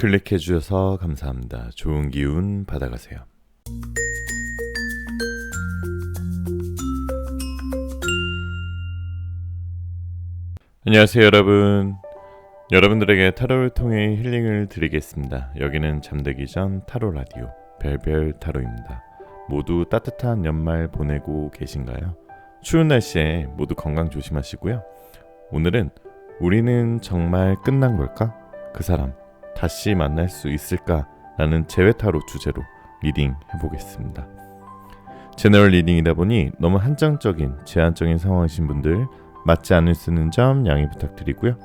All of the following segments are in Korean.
클릭해 주셔서 감사합니다. 좋은 기운 받아가세요. 안녕하세요 여러분. 여러분들에게 타로를 통해 힐링을 드리겠습니다. 여기는 잠들기 전 타로 라디오 별별 타로입니다. 모두 따뜻한 연말 보내고 계신가요? 추운 날씨에 모두 건강 조심하시고요. 오늘은 우리는 정말 끝난 걸까? 그 사람 다시 만날 수 있을까? 라는 재회 타로 주제로 리딩 해보겠습니다. 제너럴 리딩이다 보니 너무 한정적인 제한적인 상황이신 분들 맞지 않을 수 있는 점 양해 부탁드리고요.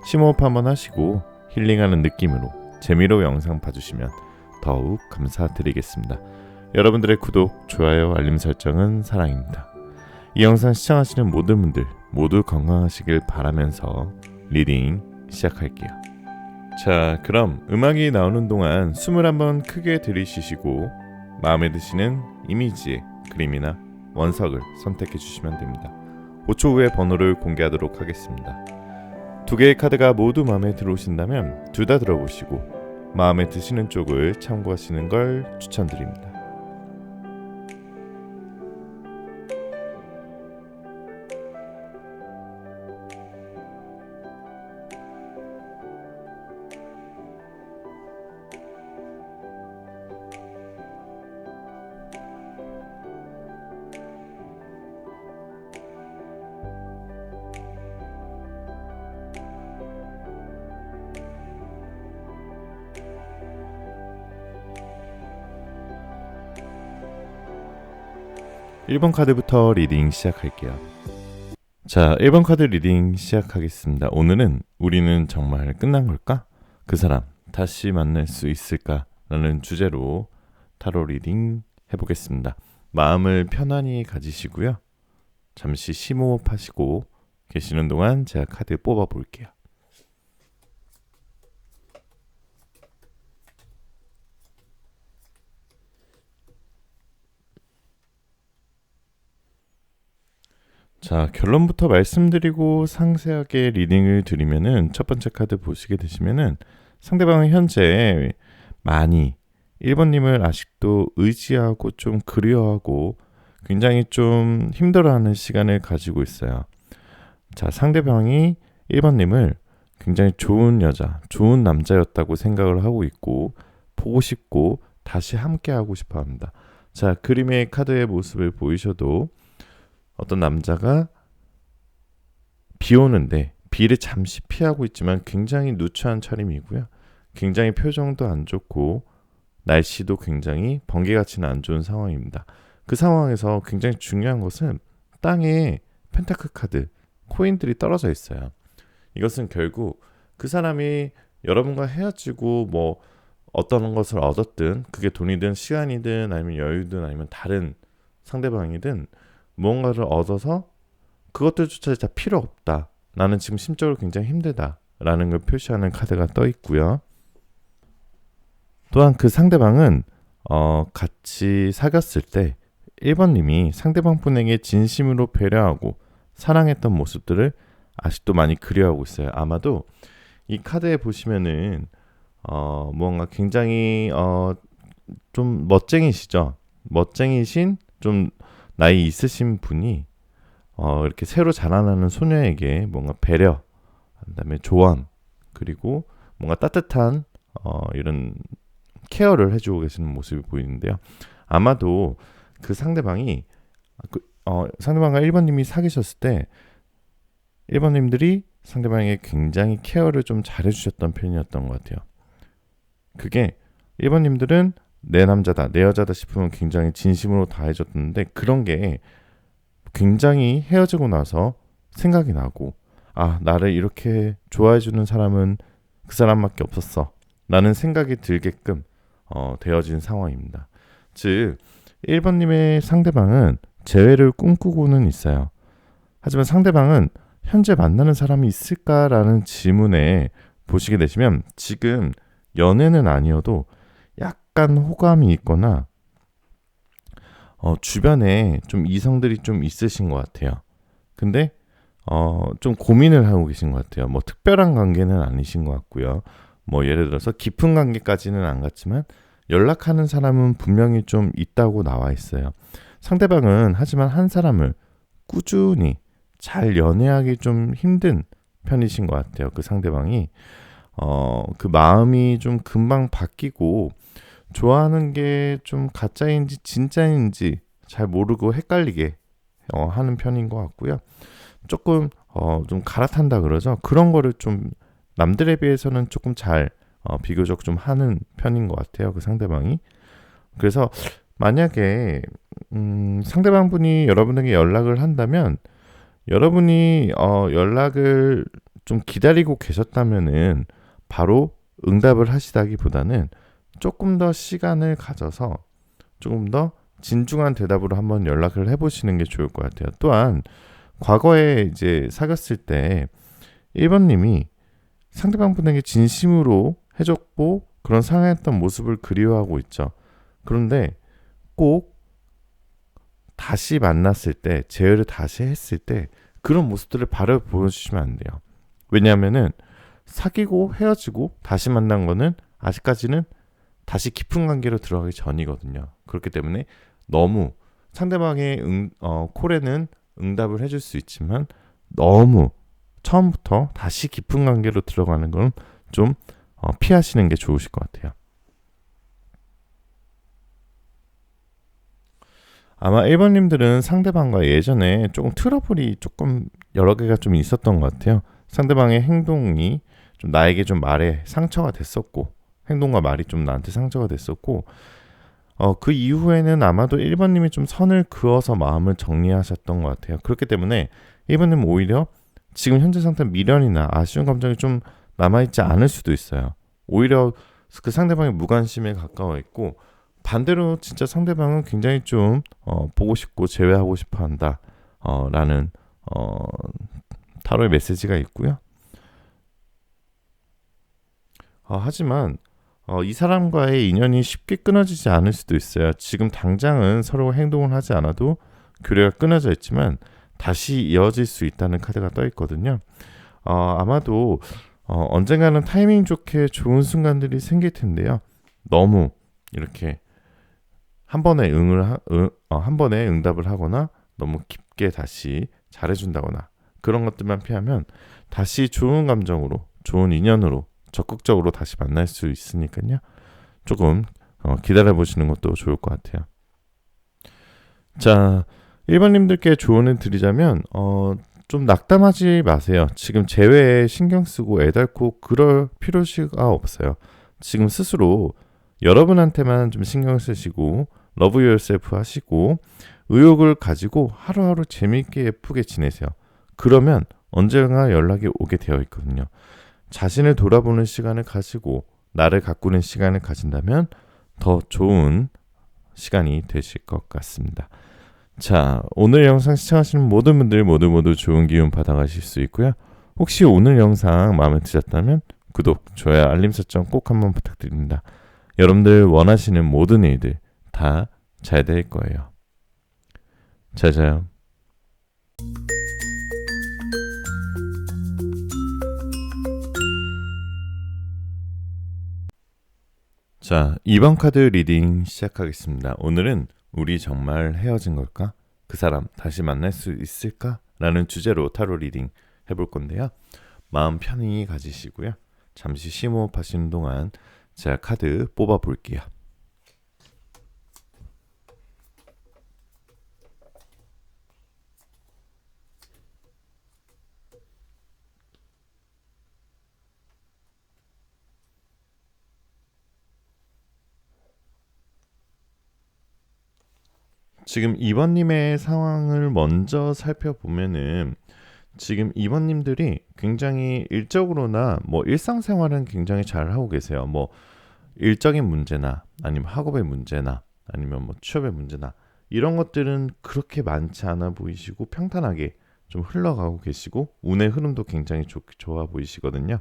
심호흡 한번 하시고 힐링하는 느낌으로 재미로 영상 봐주시면 더욱 감사드리겠습니다. 여러분들의 구독, 좋아요, 알림 설정은 사랑입니다. 이 영상 시청하시는 모든 분들 모두 건강하시길 바라면서 리딩 시작할게요. 자, 그럼 음악이 나오는 동안 숨을 한번 크게 들이쉬시고 마음에 드시는 이미지의 그림이나 원석을 선택해 주시면 됩니다. 5초 후에 번호를 공개하도록 하겠습니다. 두 개의 카드가 모두 마음에 들어오신다면 둘 다 들어보시고 마음에 드시는 쪽을 참고하시는 걸 추천드립니다. (1번) 카드부터 리딩 시작할게요. 자, 1번 카드 리딩 시작하겠습니다. 오늘은 우리는 정말 끝난 걸까? 그 사람 다시 만날 수 있을까? 라는 주제로 타로 리딩 해보겠습니다. 마음을 편안히 가지시고요. 잠시 심호흡 하시고 계시는 동안 제가 카드 뽑아 볼게요. 자, 결론부터 말씀드리고 상세하게 리딩을 드리면은 첫 번째 카드 보시게 되시면은 상대방은 현재 많이 1번님을 아직도 의지하고 좀 그리워하고 굉장히 좀 힘들어하는 시간을 가지고 있어요. 자, 상대방이 1번님을 굉장히 좋은 여자, 좋은 남자였다고 생각을 하고 있고 보고 싶고 다시 함께하고 싶어 합니다. 자, 그림의 카드의 모습을 보이셔도 어떤 남자가 비 오는데 비를 잠시 피하고 있지만 굉장히 누추한 차림이고요. 굉장히 표정도 안 좋고 날씨도 굉장히 번개같이는 안 좋은 상황입니다. 그 상황에서 굉장히 중요한 것은 땅에 펜타클 카드, 코인들이 떨어져 있어요. 이것은 결국 그 사람이 여러분과 헤어지고 뭐 어떤 것을 얻었든 그게 돈이든 시간이든 아니면 여유든 아니면 다른 상대방이든 무언가를 얻어서 그것들조차 다 필요 없다. 나는 지금 심적으로 굉장히 힘들다. 라는 걸 표시하는 카드가 떠 있고요. 또한 그 상대방은 같이 사귀었을 때 1번님이 상대방 분에게 진심으로 배려하고 사랑했던 모습들을 아직도 많이 그리워하고 있어요. 아마도 이 카드에 보시면은 무언가 굉장히 좀 멋쟁이시죠. 멋쟁이신 좀 나이 있으신 분이 이렇게 새로 자라나는 소녀에게 뭔가 배려, 그다음에 조언, 그리고 뭔가 따뜻한 이런 케어를 해주고 계시는 모습이 보이는데요. 아마도 그 상대방이 상대방과 1번님이 사귀셨을 때 1번님들이 상대방에게 굉장히 케어를 좀 잘해주셨던 편이었던 것 같아요. 그게 1번님들은 내 남자다, 내 여자다 싶으면 굉장히 진심으로 다 해줬는데 그런 게 굉장히 헤어지고 나서 생각이 나고 나를 이렇게 좋아해주는 사람은 그 사람밖에 없었어 라는 생각이 들게끔 되어진 상황입니다. 즉 1번님의 상대방은 재회를 꿈꾸고는 있어요. 하지만 상대방은 현재 만나는 사람이 있을까라는 질문에 보시게 되시면 지금 연애는 아니어도 약간 호감이 있거나 주변에 좀 이성들이 좀 있으신 것 같아요. 근데 좀 고민을 하고 계신 것 같아요. 뭐 특별한 관계는 아니신 것 같고요. 뭐 예를 들어서 깊은 관계까지는 안 갔지만 연락하는 사람은 분명히 좀 있다고 나와 있어요. 상대방은 하지만 한 사람을 꾸준히 잘 연애하기 좀 힘든 편이신 것 같아요. 그 상대방이 그 마음이 좀 금방 바뀌고 좋아하는 게 좀 가짜인지 진짜인지 잘 모르고 헷갈리게 하는 편인 것 같고요. 조금 좀 갈아탄다 그러죠. 그런 거를 좀 남들에 비해서는 조금 잘 비교적 좀 하는 편인 것 같아요. 그 상대방이. 그래서 만약에 상대방 분이 여러분에게 연락을 한다면 여러분이 연락을 좀 기다리고 계셨다면은 바로 응답을 하시다기보다는 조금 더 시간을 가져서 조금 더 진중한 대답으로 한번 연락을 해보시는 게 좋을 것 같아요. 또한 과거에 이제 사귀었을 때 1번님이 상대방 분에게 진심으로 해줬고 그런 상했던 모습을 그리워하고 있죠. 그런데 꼭 다시 만났을 때, 재회를 다시 했을 때 그런 모습들을 바로 보여주시면 안 돼요. 왜냐하면은 사귀고 헤어지고 다시 만난 거는 아직까지는 다시 깊은 관계로 들어가기 전이거든요. 그렇기 때문에 너무 상대방의 콜에는 응답을 해줄 수 있지만 너무 처음부터 다시 깊은 관계로 들어가는 건 좀 피하시는 게 좋으실 것 같아요. 아마 1번님들은 상대방과 예전에 조금 트러블이 조금 여러 개가 좀 있었던 것 같아요. 상대방의 행동이 좀 나에게 좀 말에 상처가 됐었고 행동과 말이 좀 나한테 상처가 됐었고 그 이후에는 아마도 1번님이 좀 선을 그어서 마음을 정리하셨던 것 같아요. 그렇기 때문에 1번님은 오히려 지금 현재 상태 미련이나 아쉬운 감정이 좀 남아있지 않을 수도 있어요. 오히려 그 상대방의 무관심에 가까워 있고 반대로 진짜 상대방은 굉장히 좀 보고 싶고 재회하고 싶어 한다 라는 타로의 메시지가 있고요. 하지만 이 사람과의 인연이 쉽게 끊어지지 않을 수도 있어요. 지금 당장은 서로 행동을 하지 않아도 교류가 끊어져 있지만 다시 이어질 수 있다는 카드가 떠 있거든요. 아마도 언젠가는 타이밍 좋게 좋은 순간들이 생길 텐데요. 너무 이렇게 한 번에 한 번에 응답을 하거나 너무 깊게 다시 잘해준다거나 그런 것들만 피하면 다시 좋은 감정으로 좋은 인연으로 적극적으로 다시 만날 수 있으니까요. 조금 기다려보시는 것도 좋을 것 같아요. 자, 1번님들께 조언을 드리자면 좀 낙담하지 마세요. 지금 재회에 신경 쓰고 애달고 그럴 필요가 없어요. 지금 스스로 여러분한테만 좀 신경을 쓰시고 러브 유얼셀프 하시고 의욕을 가지고 하루하루 재미있게 예쁘게 지내세요. 그러면 언젠가 연락이 오게 되어 있거든요. 자신을 돌아보는 시간을 가지고 나를 가꾸는 시간을 가진다면 더 좋은 시간이 되실 것 같습니다. 자, 오늘 영상 시청하시는 모든 분들 모두 좋은 기운 받아가실 수 있고요. 혹시 오늘 영상 마음에 드셨다면 구독, 좋아요, 알림 설정 꼭 한번 부탁드립니다. 여러분들 원하시는 모든 일들 다 잘 될 거예요. 잘 자요. 자, 2번 카드 리딩 시작하겠습니다. 오늘은 우리 정말 헤어진 걸까? 그 사람 다시 만날 수 있을까? 라는 주제로 타로 리딩 해볼 건데요. 마음 편히 가지시고요. 잠시 심호흡하시는 동안 제가 카드 뽑아 볼게요. 지금 2번님의 상황을 먼저 살펴보면은 지금 2번님들이 굉장히 일적으로나 뭐 일상생활은 굉장히 잘 하고 계세요. 뭐 일적인 문제나 아니면 학업의 문제나 아니면 뭐 취업의 문제나 이런 것들은 그렇게 많지 않아 보이시고 평탄하게 좀 흘러가고 계시고 운의 흐름도 굉장히 좋아 보이시거든요.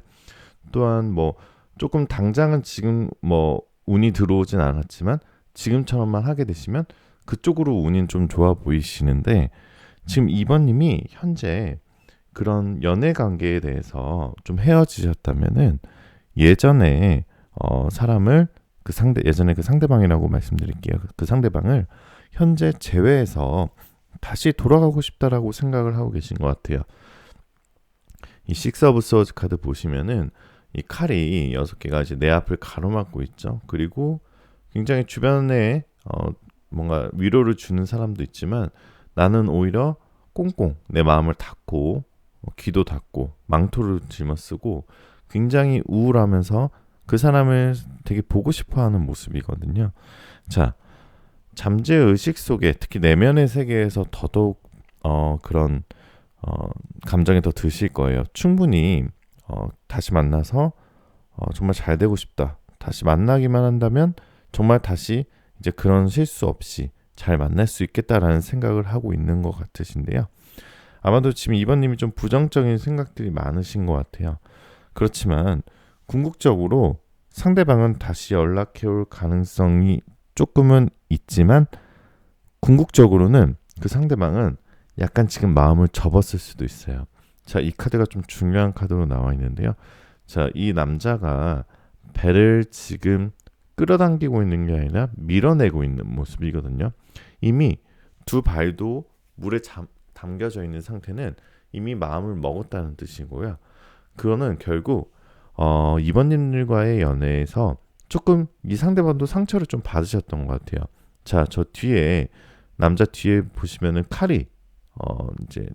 또한 뭐 조금 당장은 지금 뭐 운이 들어오진 않았지만 지금처럼만 하게 되시면 그쪽으로 운이 좀 좋아 보이시는데 지금 2번님이 현재 그런 연애 관계에 대해서 좀 헤어지셨다면은 예전에 사람을 예전에 그 상대방이라고 말씀드릴게요. 그 상대방을 현재 제외해서 다시 돌아가고 싶다라고 생각을 하고 계신 것 같아요. 이 식스 오브 소즈 카드 보시면은 이 칼이 6개가 이제 내 앞을 가로막고 있죠. 그리고 굉장히 주변에 뭔가 위로를 주는 사람도 있지만 나는 오히려 꽁꽁 내 마음을 닫고 귀도 닫고 망토를 짊어쓰고 굉장히 우울하면서 그 사람을 되게 보고 싶어하는 모습이거든요. 자, 잠재의식 속에 특히 내면의 세계에서 더더욱 그런 감정이 더 드실 거예요. 충분히 다시 만나서 정말 잘 되고 싶다. 다시 만나기만 한다면 정말 다시 이제 그런 실수 없이 잘 만날 수 있겠다라는 생각을 하고 있는 것 같으신데요. 아마도 지금 2번님이 좀 부정적인 생각들이 많으신 것 같아요. 그렇지만 궁극적으로 상대방은 다시 연락해올 가능성이 조금은 있지만 궁극적으로는 그 상대방은 약간 지금 마음을 접었을 수도 있어요. 자, 이 카드가 좀 중요한 카드로 나와 있는데요. 자, 이 남자가 배를 지금 끌어당기고 있는 게 아니라 밀어내고 있는 모습이거든요. 이미 두 발도 물에 담겨져 있는 상태는 이미 마음을 먹었다는 뜻이고요. 그거는 결국 이번님들과의 연애에서 조금 이 상대방도 상처를 좀 받으셨던 것 같아요. 자, 저 뒤에 남자 뒤에 보시면은 칼이 이제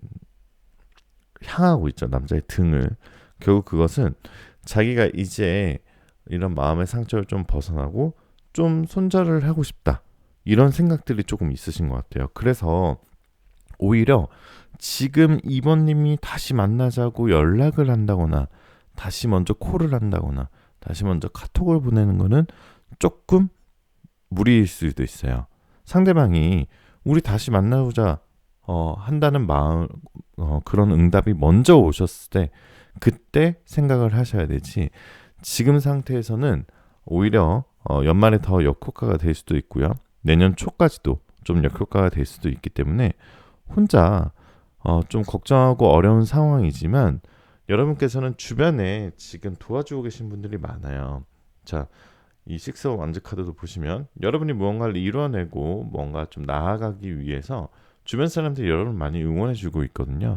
향하고 있죠. 남자의 등을. 결국 그것은 자기가 이제 이런 마음의 상처를 좀 벗어나고 좀 손절을 하고 싶다. 이런 생각들이 조금 있으신 것 같아요. 그래서 오히려 지금 2번님이 다시 만나자고 연락을 한다거나 다시 먼저 콜을 한다거나 다시 먼저 카톡을 보내는 거는 조금 무리일 수도 있어요. 상대방이 우리 다시 만나보자 한다는 마음 그런 응답이 먼저 오셨을 때 그때 생각을 하셔야 되지. 지금 상태에서는 오히려 연말에 더 역효과가 될 수도 있고요. 내년 초까지도 좀 역효과가 될 수도 있기 때문에 혼자 좀 걱정하고 어려운 상황이지만 여러분께서는 주변에 지금 도와주고 계신 분들이 많아요. 자, 이 식스 오브 완즈 카드도 보시면 여러분이 무언가를 이뤄내고 뭔가 좀 나아가기 위해서 주변 사람들이 여러분을 많이 응원해주고 있거든요.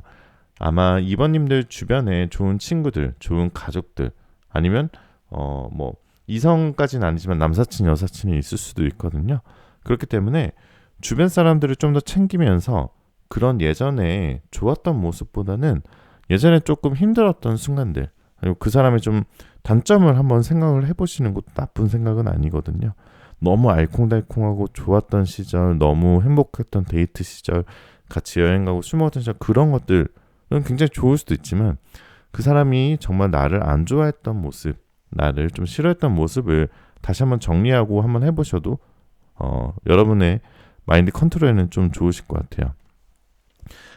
아마 이번님들 주변에 좋은 친구들, 좋은 가족들 아니면 뭐 이성까지는 아니지만 남사친, 여사친이 있을 수도 있거든요. 그렇기 때문에 주변 사람들을 좀 더 챙기면서 그런 예전에 좋았던 모습보다는 예전에 조금 힘들었던 순간들 그리고 그 사람의 좀 단점을 한번 생각을 해보시는 것도 나쁜 생각은 아니거든요. 너무 알콩달콩하고 좋았던 시절, 너무 행복했던 데이트 시절, 같이 여행 가고 술 먹었던 시절 그런 것들은 굉장히 좋을 수도 있지만 그 사람이 정말 나를 안 좋아했던 모습, 나를 좀 싫어했던 모습을 다시 한번 정리하고 한번 해보셔도 여러분의 마인드 컨트롤에는 좀 좋으실 것 같아요.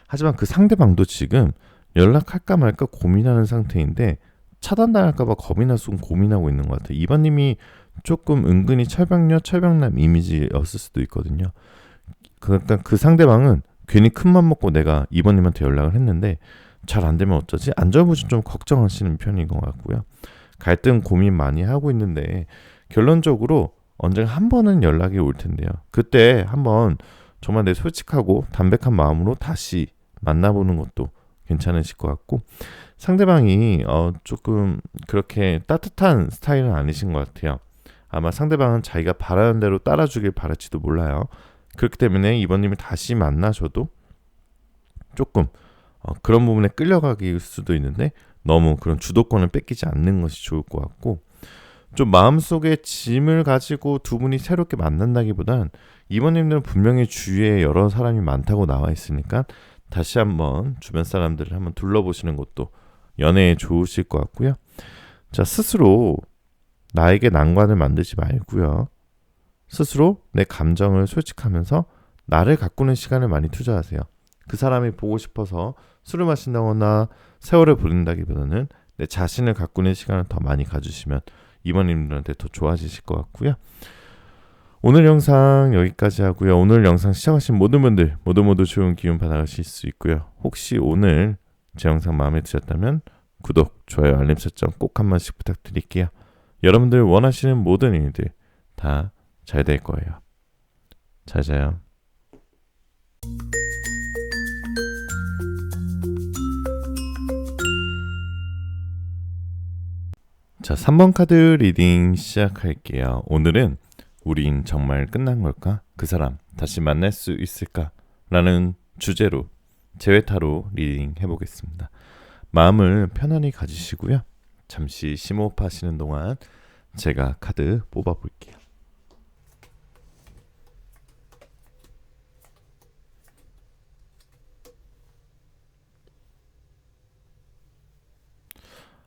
하지만 그 상대방도 지금 연락할까 말까 고민하는 상태인데 차단당할까 봐 겁이 나서 고민하고 있는 것 같아요. 이번님이 조금 은근히 철벽녀, 철벽남 이미지였을 수도 있거든요. 그러니까 그 상대방은 괜히 큰맘 먹고 내가 이번님한테 연락을 했는데 잘 안 되면 어쩌지? 안절부절 좀 걱정하시는 편인 것 같고요. 갈등 고민 많이 하고 있는데 결론적으로 언젠가 한 번은 연락이 올 텐데요. 그때 한번 정말 내 솔직하고 담백한 마음으로 다시 만나보는 것도 괜찮으실 것 같고 상대방이 조금 그렇게 따뜻한 스타일은 아니신 것 같아요. 아마 상대방은 자기가 바라는 대로 따라주길 바랄지도 몰라요. 그렇기 때문에 이번님이 다시 만나셔도 조금 그런 부분에 끌려가길 수도 있는데 너무 그런 주도권을 뺏기지 않는 것이 좋을 것 같고 좀 마음속에 짐을 가지고 두 분이 새롭게 만난다기보단 이번님들은 분명히 주위에 여러 사람이 많다고 나와 있으니까 다시 한번 주변 사람들을 한번 둘러보시는 것도 연애에 좋으실 것 같고요. 자, 스스로 나에게 난관을 만들지 말고요. 스스로 내 감정을 솔직하면서 나를 가꾸는 시간을 많이 투자하세요. 그 사람이 보고 싶어서 술을 마신다거나 세월을 보낸다기보다는 내 자신을 가꾸는 시간을 더 많이 가주시면 이번님들한테 더 좋아지실 것 같고요. 오늘 영상 여기까지 하고요. 오늘 영상 시청하신 모든 분들 모두 좋은 기운 받아가실 수 있고요. 혹시 오늘 제 영상 마음에 드셨다면 구독, 좋아요, 알림 설정 꼭 한 번씩 부탁드릴게요. 여러분들 원하시는 모든 일들 다 잘 될 거예요. 잘 자요. 자, 3번 카드 리딩 시작할게요. 오늘은 우린 정말 끝난 걸까? 그 사람 다시 만날 수 있을까? 라는 주제로 재회타로 리딩 해보겠습니다. 마음을 편안히 가지시고요. 잠시 심호흡하시는 동안 제가 카드 뽑아볼게요.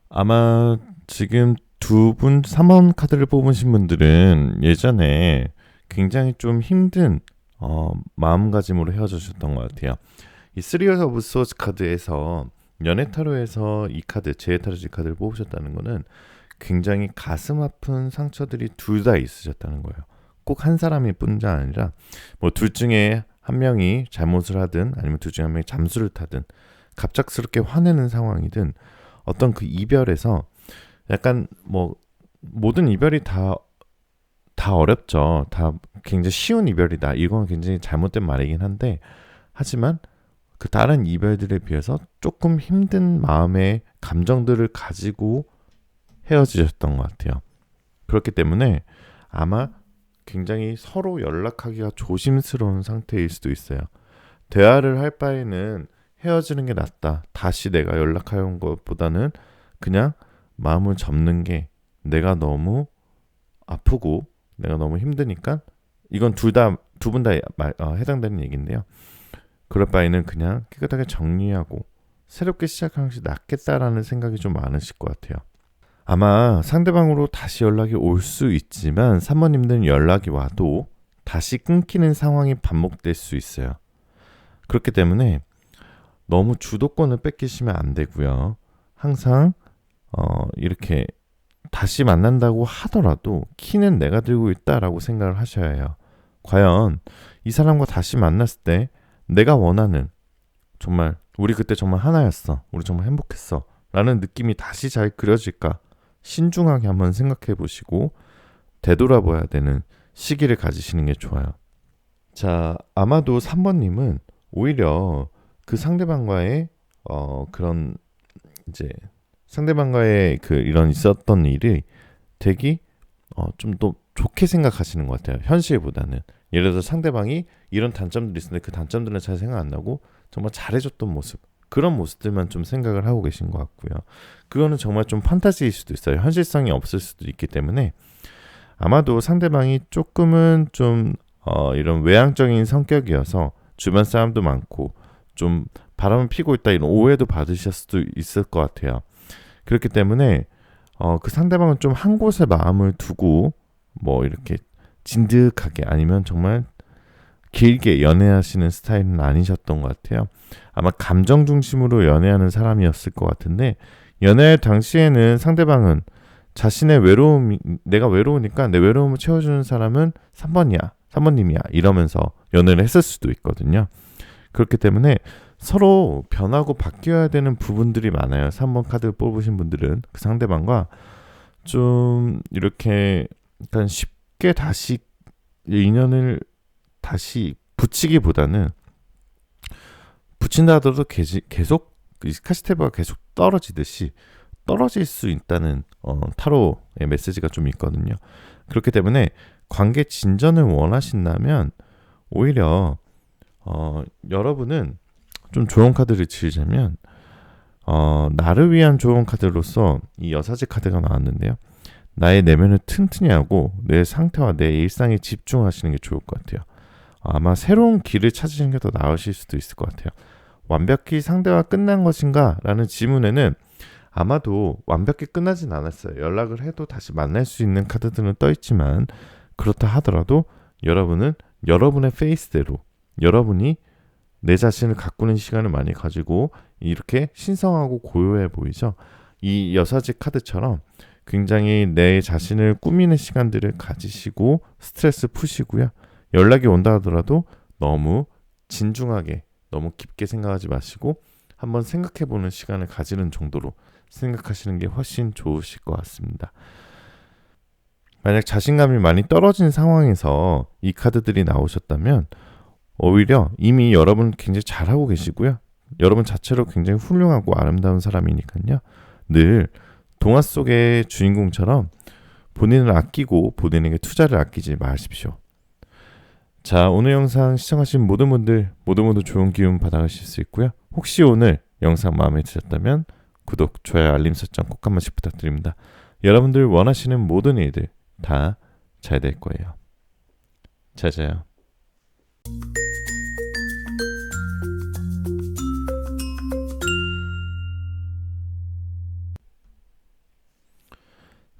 아마 지금 두 분 3번 카드를 뽑으신 분들은 예전에 굉장히 좀 힘든 마음가짐으로 헤어지셨던 것 같아요. 이 쓰리 오브 소스 카드에서 연애 타로에서 이 카드, 재회 타로 이 카드를 뽑으셨다는 거는 굉장히 가슴 아픈 상처들이 둘 다 있으셨다는 거예요. 꼭 한 사람이 뿐자 아니라 뭐 둘 중에 한 명이 잘못을 하든 아니면 둘 중에 한 명이 잠수를 타든 갑작스럽게 화내는 상황이든 어떤 그 이별에서 약간 뭐 모든 이별이 다 어렵죠. 다 굉장히 쉬운 이별이다. 이건 굉장히 잘못된 말이긴 한데 하지만 그 다른 이별들에 비해서 조금 힘든 마음의 감정들을 가지고 헤어지셨던 것 같아요. 그렇기 때문에 아마 굉장히 서로 연락하기가 조심스러운 상태일 수도 있어요. 대화를 할 바에는 헤어지는 게 낫다. 다시 내가 연락하는 것보다는 그냥 마음을 접는 게 내가 너무 아프고 내가 너무 힘드니까 이건 두 분 다 해당되는 얘기인데요. 그럴 바에는 그냥 깨끗하게 정리하고 새롭게 시작하는 것이 낫겠다라는 생각이 좀 많으실 것 같아요. 아마 상대방으로 다시 연락이 올 수 있지만 3번님들은 연락이 와도 다시 끊기는 상황이 반복될 수 있어요. 그렇기 때문에 너무 주도권을 뺏기시면 안 되고요. 항상 이렇게 다시 만난다고 하더라도 키는 내가 들고 있다라고 생각을 하셔야 해요. 과연 이 사람과 다시 만났을 때 내가 원하는 정말 우리 그때 정말 하나였어. 우리 정말 행복했어. 라는 느낌이 다시 잘 그려질까? 신중하게 한번 생각해 보시고 되돌아봐야 되는 시기를 가지시는 게 좋아요. 자, 아마도 3번님은 오히려 그 상대방과의 그런 이제 상대방과의 그 이런 있었던 일이 되게 좀 더 좋게 생각하시는 것 같아요. 현실보다는. 예를 들어서 상대방이 이런 단점들이 있었는데 그 단점들은 잘 생각 안 나고 정말 잘해줬던 모습 그런 모습들만 좀 생각을 하고 계신 것 같고요. 그거는 정말 좀 판타지일 수도 있어요. 현실성이 없을 수도 있기 때문에 아마도 상대방이 조금은 좀 이런 외향적인 성격이어서 주변 사람도 많고 좀 바람을 피고 있다 이런 오해도 받으실 수도 있을 것 같아요. 그렇기 때문에 그 상대방은 좀 한 곳에 마음을 두고 뭐 이렇게 진득하게 아니면 정말 길게 연애하시는 스타일은 아니셨던 것 같아요. 아마 감정 중심으로 연애하는 사람이었을 것 같은데 연애 당시에는 상대방은 자신의 내가 외로우니까 내 외로움을 채워주는 사람은 3번님이야 이러면서 연애를 했을 수도 있거든요. 그렇기 때문에 서로 변하고 바뀌어야 되는 부분들이 많아요. 3번 카드 뽑으신 분들은 그 상대방과 좀 이렇게 약간 쉽게 다시 인연을 다시 붙이기보다는 붙인다 하더라도 계속 스카시테브가 계속 떨어지듯이 떨어질 수 있다는 타로의 메시지가 좀 있거든요. 그렇기 때문에 관계 진전을 원하신다면 오히려 여러분은 좀 좋은 카드를 지으자면 나를 위한 좋은 카드로서 이 여사제 카드가 나왔는데요. 나의 내면을 튼튼히 하고 내 상태와 내 일상에 집중하시는 게 좋을 것 같아요. 아마 새로운 길을 찾으시는 게 더 나으실 수도 있을 것 같아요. 완벽히 상대와 끝난 것인가? 라는 질문에는 아마도 완벽히 끝나진 않았어요. 연락을 해도 다시 만날 수 있는 카드들은 떠있지만 그렇다 하더라도 여러분은 여러분의 페이스대로 여러분이 내 자신을 가꾸는 시간을 많이 가지고 이렇게 신성하고 고요해 보이죠. 이 여사지 카드처럼 굉장히 내 자신을 꾸미는 시간들을 가지시고 스트레스 푸시고요. 연락이 온다 하더라도 너무 진중하게 너무 깊게 생각하지 마시고 한번 생각해보는 시간을 가지는 정도로 생각하시는 게 훨씬 좋으실 것 같습니다. 만약 자신감이 많이 떨어진 상황에서 이 카드들이 나오셨다면 오히려 이미 여러분 굉장히 잘하고 계시고요. 여러분 자체로 굉장히 훌륭하고 아름다운 사람이니까요. 늘 동화 속의 주인공처럼 본인을 아끼고 본인에게 투자를 아끼지 마십시오. 자, 오늘 영상 시청하신 모든 분들 모두 좋은 기운 받아가실 수 있고요. 혹시 오늘 영상 마음에 드셨다면 구독, 좋아요, 알림 설정 꼭 한 번씩 부탁드립니다. 여러분들 원하시는 모든 일들 다 잘 될 거예요. 잘 자요.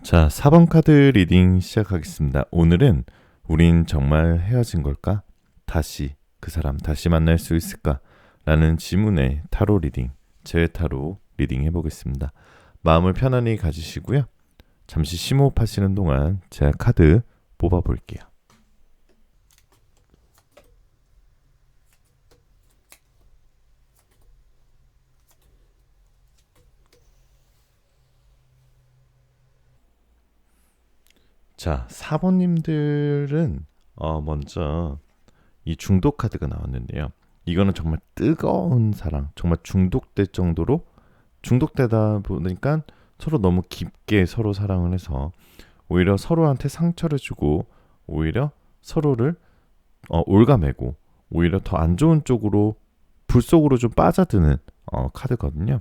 자, 4번 카드 리딩 시작하겠습니다. 오늘은 우린 정말 헤어진 걸까? 다시 그 사람 다시 만날 수 있을까? 라는 지문의 타로 리딩, 제 타로 리딩 해보겠습니다. 마음을 편안히 가지시고요. 잠시 심호흡하시는 동안 제가 카드 뽑아볼게요. 자, 4번님들은 먼저 이 중독 카드가 나왔는데요. 이거는 정말 뜨거운 사랑, 정말 중독될 정도로 중독되다 보니까 서로 너무 깊게 서로 사랑을 해서 오히려 서로한테 상처를 주고 오히려 서로를 올가매고 오히려 더 안 좋은 쪽으로 불 속으로 좀 빠져드는 카드거든요.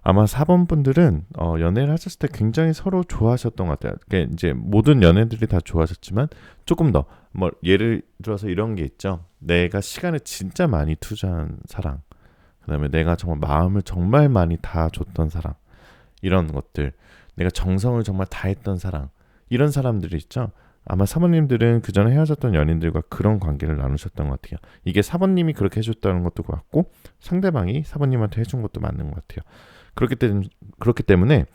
아마 4번 분들은 연애를 하셨을 때 굉장히 서로 좋아하셨던 것 같아요. 그러니까 이제 모든 연애들이 다 좋아하셨지만 조금 더 뭐 예를 들어서 이런 게 있죠. 내가 시간을 진짜 많이 투자한 사랑, 그다음에 내가 정말 마음을 정말 많이 다 줬던 사랑, 이런 것들, 내가 정성을 정말 다했던 사랑, 이런 사람들이 있죠. 아마 사모님들은 그 전에 헤어졌던 연인들과 그런 관계를 나누셨던 것 같아요. 이게 사모님이 그렇게 해줬다는 것도 같고 상대방이 사모님한테 해준 것도 맞는 것 같아요. 그렇기 때문에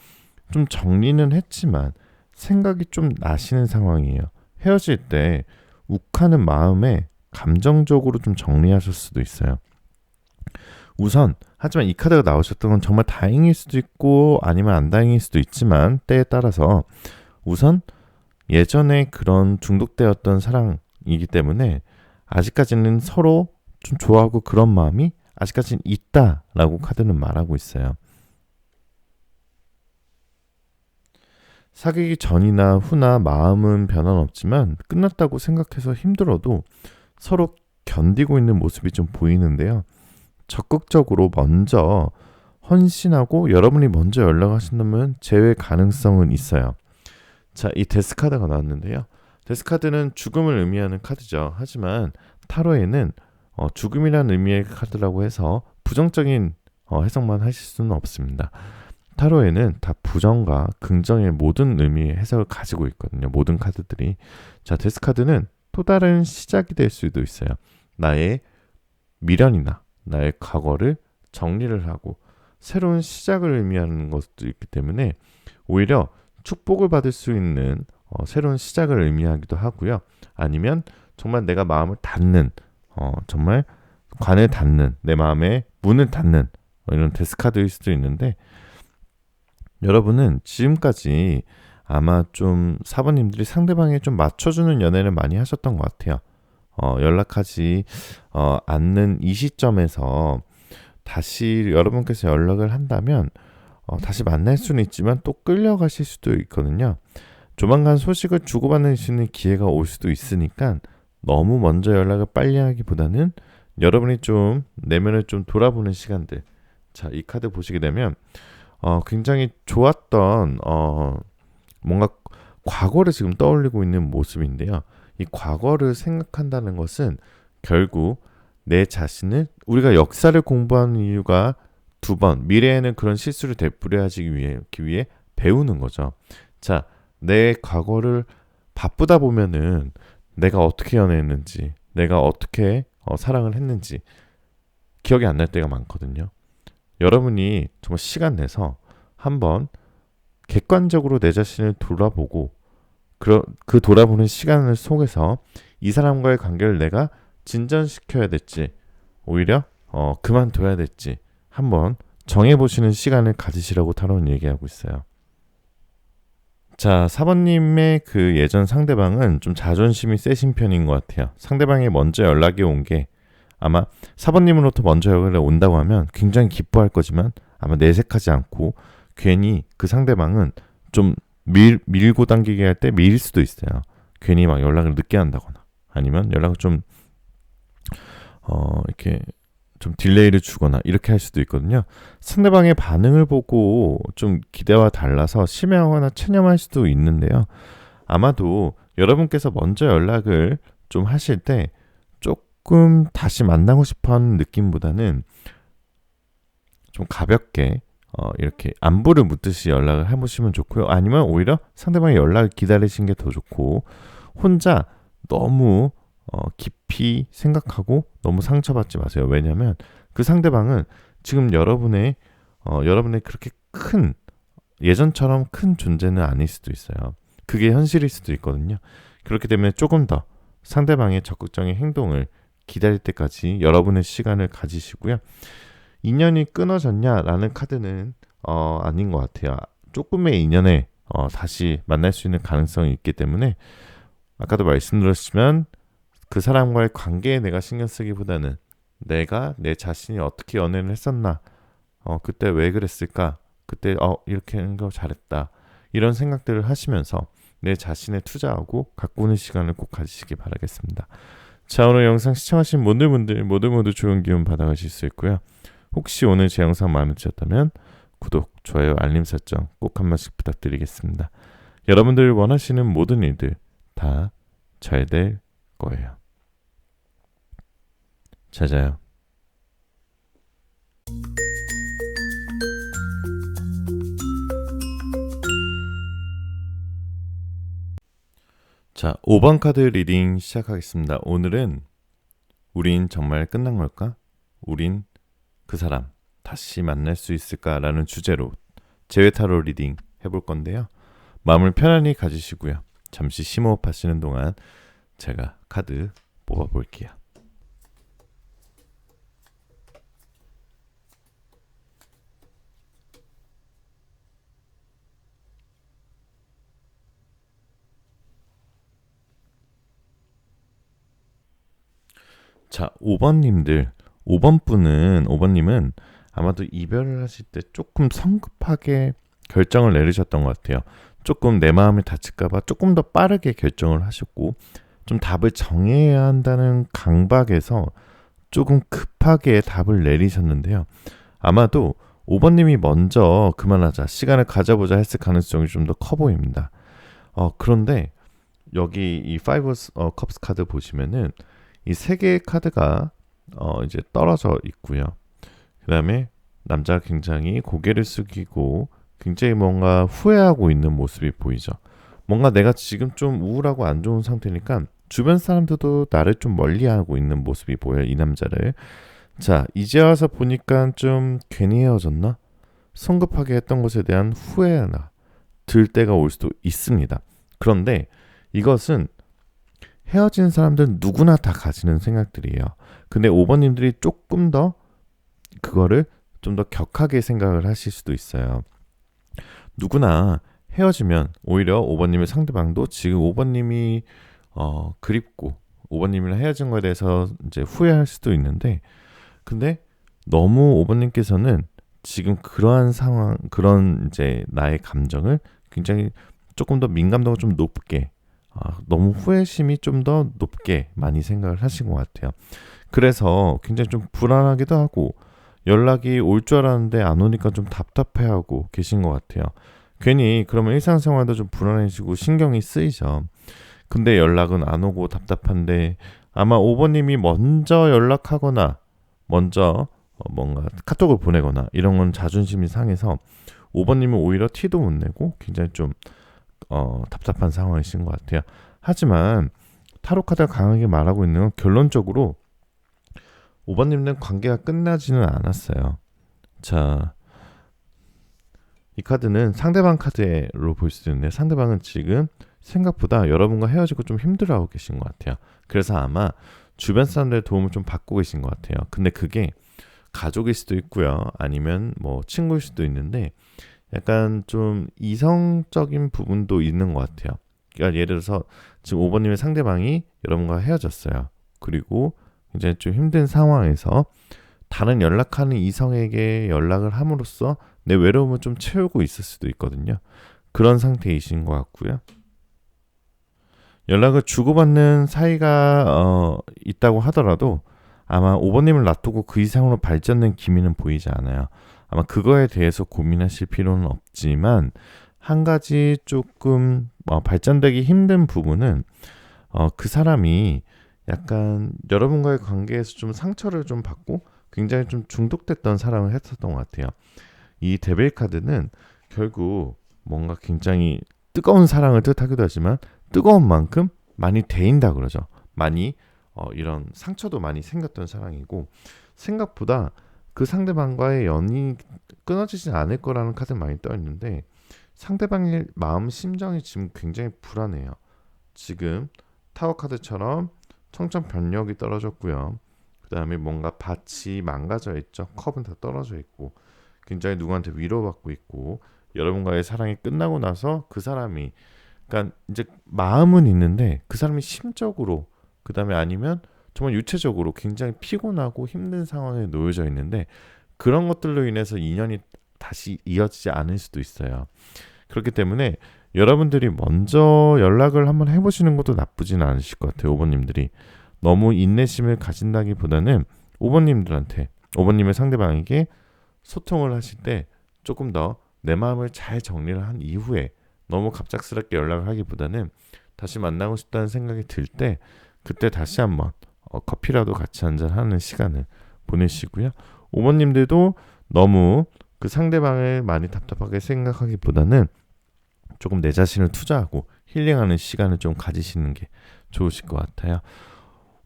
좀 정리는 했지만 생각이 좀 나시는 상황이에요. 헤어질 때 욱하는 마음에 감정적으로 좀 정리하실 수도 있어요. 우선 하지만 이 카드가 나오셨던 건 정말 다행일 수도 있고 아니면 안 다행일 수도 있지만 때에 따라서 우선 예전에 그런 중독되었던 사랑이기 때문에 아직까지는 서로 좀 좋아하고 그런 마음이 아직까지는 있다라고 카드는 말하고 있어요. 사귀기 전이나 후나 마음은 변화는 없지만 끝났다고 생각해서 힘들어도 서로 견디고 있는 모습이 좀 보이는데요. 적극적으로 먼저 헌신하고 여러분이 먼저 연락하신다면 재회 가능성은 있어요. 자, 이 데스 카드가 나왔는데요. 데스 카드는 죽음을 의미하는 카드죠. 하지만 타로에는 죽음이라는 의미의 카드라고 해서 부정적인 해석만 하실 수는 없습니다. 타로에는 다 부정과 긍정의 모든 의미의 해석을 가지고 있거든요. 모든 카드들이. 자, 데스 카드는 또 다른 시작이 될 수도 있어요. 나의 미련이나 나의 과거를 정리를 하고 새로운 시작을 의미하는 것도 있기 때문에 오히려 축복을 받을 수 있는 새로운 시작을 의미하기도 하고요. 아니면 정말 내가 마음을 닫는 정말 관을 닫는 내 마음의 문을 닫는 이런 데스 카드일 수도 있는데 여러분은 지금까지 아마 좀 사모님들이 상대방에 좀 맞춰주는 연애를 많이 하셨던 것 같아요. 연락하지 않는 이 시점에서 다시 여러분께서 연락을 한다면 다시 만날 수는 있지만 또 끌려가실 수도 있거든요. 조만간 소식을 주고받는 수 있는 기회가 올 수도 있으니까 너무 먼저 연락을 빨리 하기보다는 여러분이 좀 내면을 좀 돌아보는 시간들. 자, 이 카드 보시게 되면 굉장히 좋았던 뭔가 과거를 지금 떠올리고 있는 모습인데요. 이 과거를 생각한다는 것은 결국 내 자신을 우리가 역사를 공부하는 이유가 두 번, 미래에는 그런 실수를 되풀이하기 위해 배우는 거죠. 자, 내 과거를 바쁘다 보면은 내가 어떻게 연애했는지, 내가 어떻게 사랑을 했는지 기억이 안 날 때가 많거든요. 여러분이 정말 시간 내서 한번 객관적으로 내 자신을 돌아보고 그 돌아보는 시간을 속에서 이 사람과의 관계를 내가 진전시켜야 될지 오히려 그만둬야 될지 한번 정해보시는 시간을 가지시라고 타로는 얘기하고 있어요. 자, 4번님의 그 예전 상대방은 좀 자존심이 세신 편인 것 같아요. 상대방이 먼저 연락이 온 게 아마 4번님으로부터 먼저 연락이 온다고 하면 굉장히 기뻐할 거지만 아마 내색하지 않고 괜히 그 상대방은 좀 밀고 당기게 할 때 밀 수도 있어요. 괜히 막 연락을 늦게 한다거나 아니면 연락을 좀 이렇게 좀 딜레이를 주거나 이렇게 할 수도 있거든요. 상대방의 반응을 보고 좀 기대와 달라서 심해하거나 체념할 수도 있는데요. 아마도 여러분께서 먼저 연락을 좀 하실 때 조금 다시 만나고 싶어하는 느낌보다는 좀 가볍게 이렇게 안부를 묻듯이 연락을 해보시면 좋고요. 아니면 오히려 상대방의 연락을 기다리시는 게 더 좋고 혼자 너무 깊이 생각하고 너무 상처받지 마세요. 왜냐하면 그 상대방은 지금 여러분의 그렇게 큰 예전처럼 큰 존재는 아닐 수도 있어요. 그게 현실일 수도 있거든요. 그렇기 때문에 조금 더 상대방의 적극적인 행동을 기다릴 때까지 여러분의 시간을 가지시고요. 인연이 끊어졌냐라는 카드는 아닌 것 같아요. 조금의 인연에 다시 만날 수 있는 가능성이 있기 때문에 아까도 말씀드렸지만 그 사람과의 관계에 내가 신경 쓰기보다는 내가 내 자신이 어떻게 연애를 했었나, 그때 왜 그랬을까, 그때 이렇게 하는 거 잘했다, 이런 생각들을 하시면서 내 자신에 투자하고 가꾸는 시간을 꼭 가지시기 바라겠습니다. 자, 오늘 영상 시청하신 분들 모두 좋은 기운 받아가실 수 있고요. 혹시 오늘 제 영상 마음에 드셨다면 구독, 좋아요, 알림 설정 꼭 한 번씩 부탁드리겠습니다. 여러분들이 원하시는 모든 일들 다 잘 될 거예요. 잘 자요. 자, 5번 카드 리딩 시작하겠습니다. 오늘은 우린 정말 끝난 걸까? 우린 그 사람 다시 만날 수 있을까라는 주제로 재회 타로 리딩 해볼 건데요. 마음을 편안히 가지시고요. 잠시 심호흡 하시는 동안 제가 카드 뽑아볼게요. 자, 5번님은 아마도 이별을 하실 때 조금 성급하게 결정을 내리셨던 것 같아요. 조금 내 마음이 다칠까봐 조금 더 빠르게 결정을 하셨고 좀 답을 정해야 한다는 강박에서 조금 급하게 답을 내리셨는데요. 아마도 5번님이 먼저 그만하자, 시간을 가져보자 했을 가능성이 좀 더 커 보입니다. 그런데 여기 이 5 컵스 카드 보시면은 이 세 개의 카드가 이제 떨어져 있고요. 그 다음에 남자가 굉장히 고개를 숙이고 굉장히 뭔가 후회하고 있는 모습이 보이죠. 뭔가 내가 지금 좀 우울하고 안 좋은 상태니까 주변 사람들도 나를 좀 멀리하고 있는 모습이 보여요. 이 남자를. 자, 이제 와서 보니까 좀 괜히 헤어졌나? 성급하게 했던 것에 대한 후회나 들 때가 올 수도 있습니다. 그런데 이것은 헤어진 사람들 누구나 다 가지는 생각들이에요. 근데 5번님들이 조금 더 그거를 좀 더 격하게 생각을 하실 수도 있어요. 누구나 헤어지면 오히려 5번님의 상대방도 지금 5번님이 그립고 5번님이랑 헤어진 거에 대해서 이제 후회할 수도 있는데, 근데 너무 5번님께서는 지금 그러한 상황, 그런 이제 나의 감정을 굉장히 조금 더 민감도가 좀 높게, 너무 후회심이 좀 더 높게 많이 생각을 하신 것 같아요. 그래서 굉장히 좀 불안하기도 하고 연락이 올 줄 알았는데 안 오니까 좀 답답해하고 계신 것 같아요. 괜히 그러면 일상생활도 좀 불안해지고 신경이 쓰이죠. 근데 연락은 안 오고 답답한데 아마 5번님이 먼저 연락하거나 먼저 뭔가 카톡을 보내거나 이런 건 자존심이 상해서 5번님은 오히려 티도 못 내고 굉장히 좀 답답한 상황이신 것 같아요. 하지만 타로 카드가 강하게 말하고 있는 건 결론적으로 5번님은 관계가 끝나지는 않았어요. 자, 이 카드는 상대방 카드로 볼 수도 있는데 상대방은 지금 생각보다 여러분과 헤어지고 좀 힘들어하고 계신 것 같아요. 그래서 아마 주변 사람들의 도움을 좀 받고 계신 것 같아요. 근데 그게 가족일 수도 있고요. 아니면 뭐 친구일 수도 있는데 약간 좀 이성적인 부분도 있는 것 같아요. 그러니까 예를 들어서 지금 5번님의 상대방이 여러분과 헤어졌어요. 그리고 굉장히 좀 힘든 상황에서 다른 연락하는 이성에게 연락을 함으로써 내 외로움을 좀 채우고 있을 수도 있거든요. 그런 상태이신 것 같고요. 연락을 주고받는 사이가 있다고 하더라도 아마 5번님을 놔두고 그 이상으로 발전된 기미는 보이지 않아요. 아마 그거에 대해서 고민하실 필요는 없지만 한 가지 조금 발전되기 힘든 부분은 그 사람이 약간 여러분과의 관계에서 좀 상처를 좀 받고 굉장히 좀 중독됐던 사랑을 했었던 것 같아요. 이 데빌 카드는 결국 뭔가 굉장히 뜨거운 사랑을 뜻하기도 하지만 뜨거운 만큼 많이 데인다 그러죠. 많이 이런 상처도 많이 생겼던 사랑이고 생각보다 그 상대방과의 연이 끊어지지 않을 거라는 카드 많이 떠 있는데 상대방의 마음 심정이 지금 굉장히 불안해요. 지금 타워 카드처럼 청천벽력이 떨어졌고요. 그 다음에 뭔가 밭이 망가져 있죠. 컵은 다 떨어져 있고 굉장히 누구한테 위로받고 있고 여러분과의 사랑이 끝나고 나서 그 사람이 그러니까 이제 마음은 있는데 그 사람이 심적으로 그 다음에 아니면 정말 유체적으로 굉장히 피곤하고 힘든 상황에 놓여져 있는데 그런 것들로 인해서 인연이 다시 이어지지 않을 수도 있어요. 그렇기 때문에 여러분들이 먼저 연락을 한번 해보시는 것도 나쁘지는 않으실 것 같아요. 5번님들이 너무 인내심을 가진다기보다는 5번님의 상대방에게 소통을 하실 때 조금 더 내 마음을 잘 정리를 한 이후에 너무 갑작스럽게 연락을 하기보다는 다시 만나고 싶다는 생각이 들 때 그때 다시 한번 커피라도 같이 한잔하는 시간을 보내시고요. 5번님들도 너무 그 상대방을 많이 답답하게 생각하기보다는 조금 내 자신을 투자하고 힐링하는 시간을 좀 가지시는 게 좋으실 것 같아요.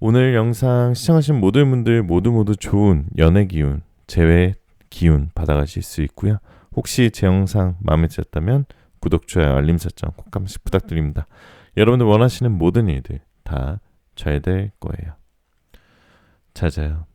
오늘 영상 시청하신 모든 분들 모두 좋은 연애 기운, 재회 기운 받아가실 수 있고요. 혹시 제 영상 마음에 드셨다면 구독, 좋아요, 알림 설정 꼭 한 번씩 부탁드립니다. 여러분들 원하시는 모든 일들 다 잘 될 거예요. 잘 자요.